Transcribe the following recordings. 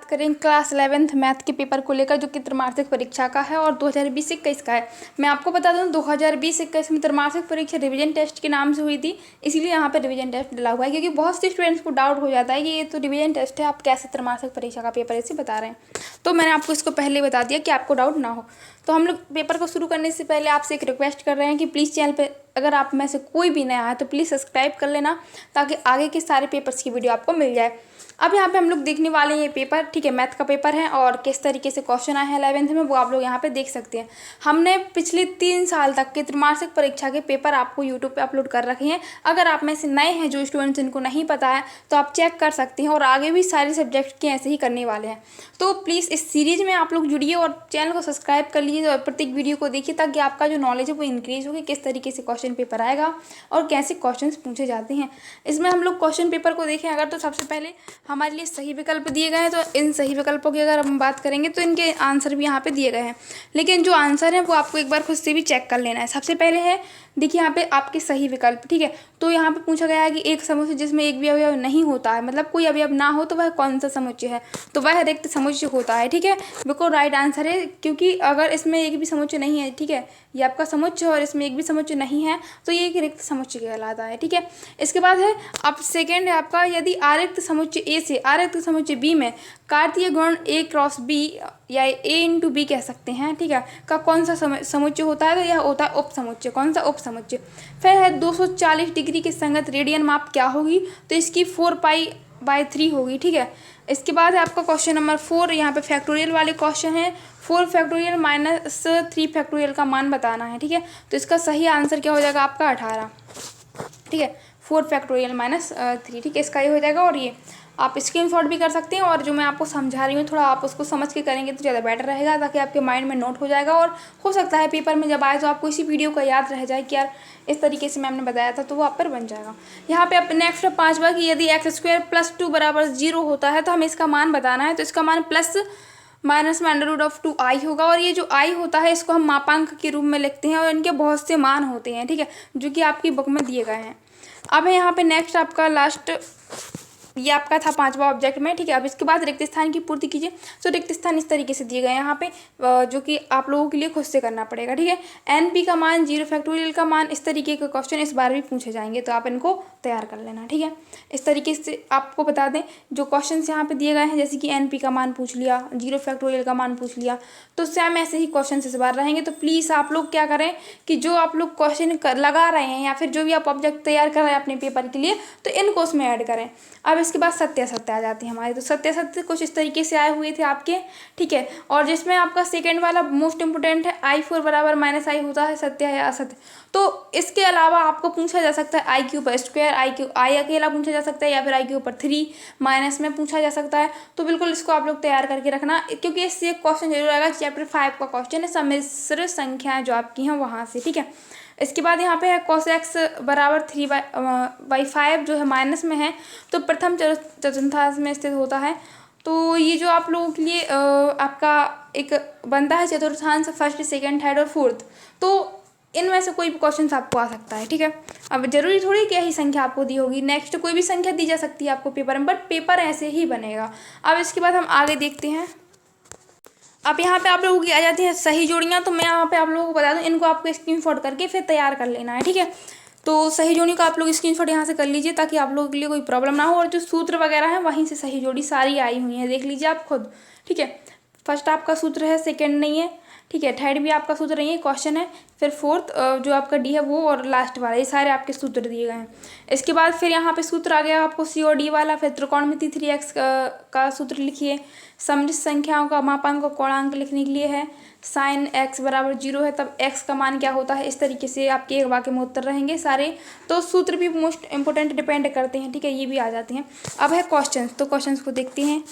करें class 11th math के paper को लेकर, जो कि त्रैमासिक परीक्षा का है और 2020-21 का है। मैं आपको बता दूं 2020-21 में त्रैमासिक परीक्षा रिवीजन टेस्ट के नाम से हुई थी, इसीलिए यहाँ पर रिवीजन टेस्ट डला हुआ है, क्योंकि बहुत से स्टूडेंट्स को डाउट हो जाता है कि ये तो रिवीजन टेस्ट है, आप कैसे त्रैमासिक परीक्षा का पेपर ऐसे बता रहे हैं। तो मैंने आपको इसको पहले बता दिया कि आपको डाउट ना हो। तो हम लोग पेपर को शुरू करने से पहले आपसे एक रिक्वेस्ट कर रहे हैं कि प्लीज़ चैनल पे अगर आप में से कोई भी नया है तो प्लीज़ सब्सक्राइब कर लेना, ताकि आगे के सारे पेपर्स की वीडियो आपको मिल जाए। अब यहाँ पे हम लोग देखने वाले हैं ये पेपर, ठीक है, मैथ का पेपर है और किस तरीके से क्वेश्चन आए हैं 11th में वो आप लोग यहाँ पे देख सकते हैं। हमने पिछले 3 साल तक के त्रैमासिक परीक्षा के पेपर आपको यूट्यूब पे अपलोड कर रखे हैं। अगर आप में से नए हैं जो स्टूडेंट्स जिनको नहीं पता है तो आप चेक कर सकते हैं, और आगे भी सारे सब्जेक्ट के ऐसे ही करने वाले हैं। तो प्लीज़ इस सीरीज़ में आप लोग जुड़िए और चैनल को सब्सक्राइब कर लीजिए और प्रत्येक वीडियो को देखिए, ताकि आपका जो नॉलेज है वो इंक्रीज़ हो कि किस तरीके से क्वेश्चन पेपर आएगा और कैसे क्वेश्चन पूछे जाते हैं। इसमें हम लोग क्वेश्चन पेपर को देखें अगर, तो सबसे पहले हमारे लिए सही विकल्प दिए गए हैं। तो इन सही विकल्पों की अगर हम बात करेंगे तो इनके आंसर भी यहाँ पे दिए गए हैं, लेकिन जो आंसर है वो आपको एक बार खुद से भी चेक कर लेना है। सबसे पहले है, देखिए यहाँ पे आपके सही विकल्प, ठीक है। तो यहाँ पे पूछा गया है कि एक समुच्चय जिसमें एक भी अवयव नहीं होता है, मतलब कोई अवयव ना हो, तो वह कौन सा समुच्चय है? तो वह रिक्त समुच्चय होता है, ठीक है। बिल्कुल राइट आंसर है, क्योंकि अगर इसमें एक भी समुच्चय नहीं है, ठीक है, ये आपका समुच्चय और इसमें एक भी समुच्चय नहीं है, तो ये एक रिक्त समुच्चय कहलाता है, ठीक है। इसके बाद है अब सेकेंड है आपका, यदि आरिक्त समुच्चय ए से आरिक्त समुच्चय बी में कार्तीय गुण ए क्रॉस बी या ए इंटू बी कह सकते हैं, ठीक है, का कौन सा समुच्चय होता है? तो यह होता है उप समुच्चय। कौन सा? उप समुच्चय। फिर है 240 डिग्री के संगत रेडियन माप क्या होगी? तो इसकी 4π/3 होगी, ठीक है। इसके बाद है आपका क्वेश्चन नंबर 4, यहाँ पे फैक्टोरियल वाले क्वेश्चन है। 4 फैक्टोरियल माइनस 3 फैक्टोरियल का मान बताना है, ठीक है। तो इसका सही आंसर क्या हो जाएगा आपका? 18, ठीक है। 4 फैक्टोरियल माइनस 3, ठीक है, इसका ये हो जाएगा। और ये आप स्क्रीनशॉट भी कर सकते हैं, और जो मैं आपको समझा रही हूँ थोड़ा आप उसको समझ के करेंगे तो ज़्यादा बेटर रहेगा, ताकि आपके माइंड में नोट हो जाएगा, और हो सकता है पेपर में जब आए तो आपको इसी वीडियो का याद रह जाए कि यार इस तरीके से मैम ने बताया था, तो वो आप पर बन जाएगा। यहाँ पे अब नेक्स्ट 5वां कि यदि x² + 2 = 0 होता है तो हमें इसका मान बताना है। तो इसका मान प्लस माइनस में √2i होगा, और ये जो i होता है इसको हम मापांक के रूप में लिखते हैं, और इनके बहुत से मान होते हैं, ठीक है, जो कि आपकी बुक में दिए गए हैं। अब है यहाँ पे नेक्स्ट आपका लास्ट, ये आपका था 5वां ऑब्जेक्ट में, ठीक है। अब इसके बाद रिक्त स्थान की पूर्ति कीजिए। तो रिक्त स्थान इस तरीके से दिए गए हैं यहाँ पे, जो कि आप लोगों के लिए खुद से करना पड़ेगा, ठीक है। NP का मान, 0 फैक्टोरियल का मान, इस तरीके के क्वेश्चन इस बार भी पूछे जाएंगे, तो आप इनको तैयार कर लेना, ठीक है। इस तरीके से आपको बता दें जो क्वेश्चन यहाँ पे दिए गए हैं, जैसे कि NP का मान पूछ लिया, 0 फैक्टोरियल का मान पूछ लिया, तो सेम ऐसे ही क्वेश्चन इस बार रहेंगे। तो प्लीज़ आप लोग क्या करें कि जो आप लोग क्वेश्चन लगा रहे हैं या फिर जो भी आप ऑब्जेक्ट तैयार कर रहे हैं अपने पेपर के लिए, तो इनको उसमें ऐड करें। अब इसके बाद सत्यासत्य आ जाती है हमारी। तो सत्यासत्य कुछ इस तरीके से आए हुए थे आपके, ठीक है। और जिसमें आपका सेकंड वाला मोस्ट इंपोर्टेंट है, i4 = -i होता है, सत्य है या असत्य। तो इसके अलावा आपको पूछा जा सकता है i³ i अकेला पूछा जा सकता है, या फिर i³ माइनस में पूछा जा सकता है। तो बिल्कुल इसको आप लोग तैयार करके रखना, क्योंकि इससे एक क्वेश्चन जरूर आएगा। चैप्टर 5 का क्वेश्चन है सम्मिश्र संख्याएं जो आपकी हैं वहाँ से, ठीक है। इसके बाद यहाँ पे है cos x = 3/5 जो है माइनस में है, तो प्रथम चतुर्थांश में स्थित होता है। तो ये जो आप लोगों के लिए आपका एक बनता है चतुर्थांश, फर्स्ट, सेकंड, थर्ड और फोर्थ, तो इनमें से कोई भी क्वेश्चन आपको आ सकता है, ठीक है। अब जरूरी थोड़ी कि यही संख्या आपको दी होगी, नेक्स्ट कोई भी संख्या दी जा सकती है आपको पेपर में, बट पेपर ऐसे ही बनेगा। अब इसके बाद हम आगे देखते हैं। अब यहाँ पे आप लोगों की आ जाती है सही जोड़ियाँ। तो मैं यहाँ पे आप लोगों को बता दूँ, इनको आपको स्क्रीनशॉट करके फिर तैयार कर लेना है, ठीक है। तो सही जोड़ी का आप लोग स्क्रीनशॉट यहाँ से कर लीजिए, ताकि आप लोगों के लिए कोई प्रॉब्लम ना हो। और जो सूत्र वगैरह है वहीं से सही जोड़ी सारी आई हुई है, देख लीजिए आप खुद, ठीक है। फर्स्ट आपका सूत्र है, सेकेंड नहीं है, ठीक है, थर्ड भी आपका सूत्र नहीं है, क्वेश्चन है, फिर फोर्थ जो आपका डी है वो, और लास्ट वाला, ये सारे आपके सूत्र दिए गए हैं। इसके बाद फिर यहाँ पे सूत्र आ गया आपको COD वाला। फिर त्रिकोणमिति 3x का सूत्र लिखिए। सममित संख्याओं का मापांक को कोणांक लिखने के लिए है। sin x = 0 है, तब x का मान क्या होता है? इस तरीके से आपके एक वाक्य में उत्तर रहेंगे सारे। तो सूत्र भी मोस्ट इंपोर्टेंट डिपेंड करते हैं, ठीक है, ये भी आ जाते हैं। अब है क्वेश्चन, तो क्वेश्चन को देखते हैं।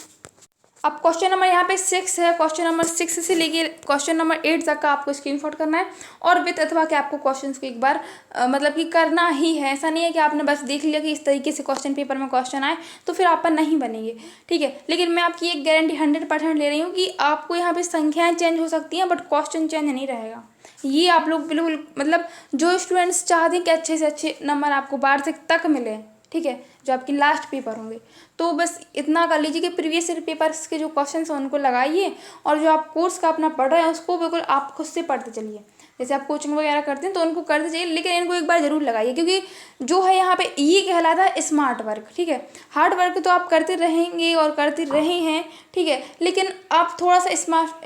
अब क्वेश्चन नंबर यहाँ पे 6 है। क्वेश्चन नंबर 6 से लेके क्वेश्चन नंबर 8 तक का आपको स्क्रीनशॉट करना है, और विथ अथवा कि आपको क्वेश्चन को एक बार मतलब कि करना ही है। ऐसा नहीं है कि आपने बस देख लिया कि इस तरीके से क्वेश्चन पेपर में क्वेश्चन आए तो फिर आप पर नहीं बनेंगे, ठीक है। लेकिन मैं आपकी एक गारंटी 100% ले रही हूँ कि आपको यहाँ पे संख्याएँ चेंज हो सकती हैं, बट क्वेश्चन चेंज नहीं रहेगा। ये आप लोग बिल्कुल, मतलब जो स्टूडेंट्स चाहते हैं कि अच्छे से अच्छे नंबर आपको वार्षिक तक मिले, ठीक है, जो आपकी लास्ट पेपर होंगे। तो बस इतना कर लीजिए कि प्रीवियस ईयर पेपर्स के जो क्वेश्चन हैं उनको लगाइए, और जो आप कोर्स का अपना पढ़ रहे हैं उसको बिल्कुल आप खुद से पढ़ते चलिए। जैसे आप कोचिंग वगैरह करते हैं तो उनको करते जाइए, लेकिन इनको एक बार ज़रूर लगाइए, क्योंकि जो है यहाँ पे ये कहलाता है स्मार्ट वर्क। ठीक है, हार्ड वर्क तो आप करते रहेंगे और करते रहे हैं, ठीक है, लेकिन आप थोड़ा सा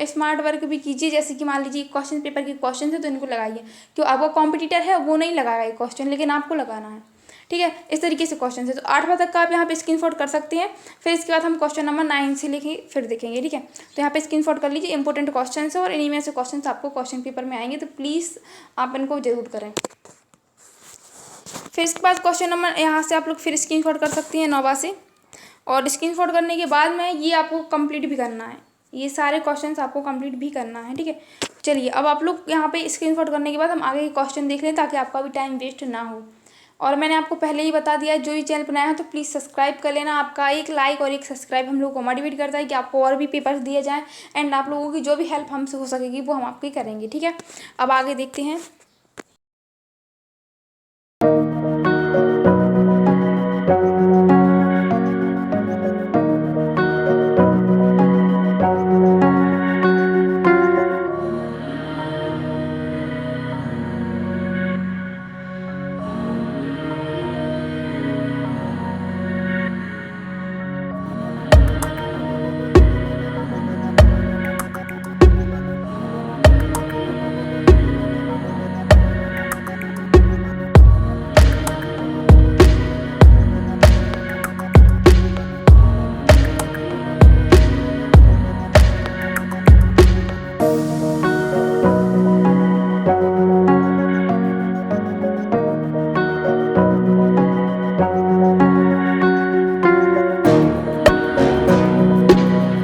स्मार्ट वर्क भी कीजिए। जैसे कि मान लीजिए क्वेश्चन पेपर के क्वेश्चन है तो इनको लगाइए, क्यों आपका कॉम्पिटिटर है वो नहीं लगाएगा ये क्वेश्चन, लेकिन आपको लगाना है। ठीक है, इस तरीके से क्वेश्चन है। तो 8वां तक का आप यहाँ पे स्क्रीनशॉट कर सकते हैं। फिर इसके बाद हम क्वेश्चन नंबर 9 से लेके फिर देखेंगे। ठीक है, तो यहाँ पे स्क्रीनशॉट कर लीजिए, इंपॉर्टेंट क्वेश्चन है और इन्हीं में से क्वेश्चन आपको क्वेश्चन पेपर में आएंगे, तो प्लीज़ आप इनको जरूर करें। फिर इसके बाद क्वेश्चन नंबर यहाँ से आप लोग फिर स्क्रीनशॉट कर सकते हैं 9वां से, और स्क्रीनशॉट करने के बाद में ये आपको कंप्लीट भी करना है, ये सारे क्वेश्चंस आपको कंप्लीट भी करना है। ठीक है, चलिए अब आप लोग यहाँ पे स्क्रीनशॉट करने के बाद हम आगे के क्वेश्चन देख लें, ताकि आपका भी टाइम वेस्ट ना हो। और मैंने आपको पहले ही बता दिया है, जो ये चैनल बनाया है तो प्लीज़ सब्सक्राइब कर लेना। आपका एक लाइक और एक सब्सक्राइब हम लोग को मोटिवेट करता है कि आपको और भी पेपर्स दिए जाएँ, एंड आप लोगों की जो भी हेल्प हमसे हो सकेगी वो हम आपकी करेंगे। ठीक है, अब आगे देखते हैं।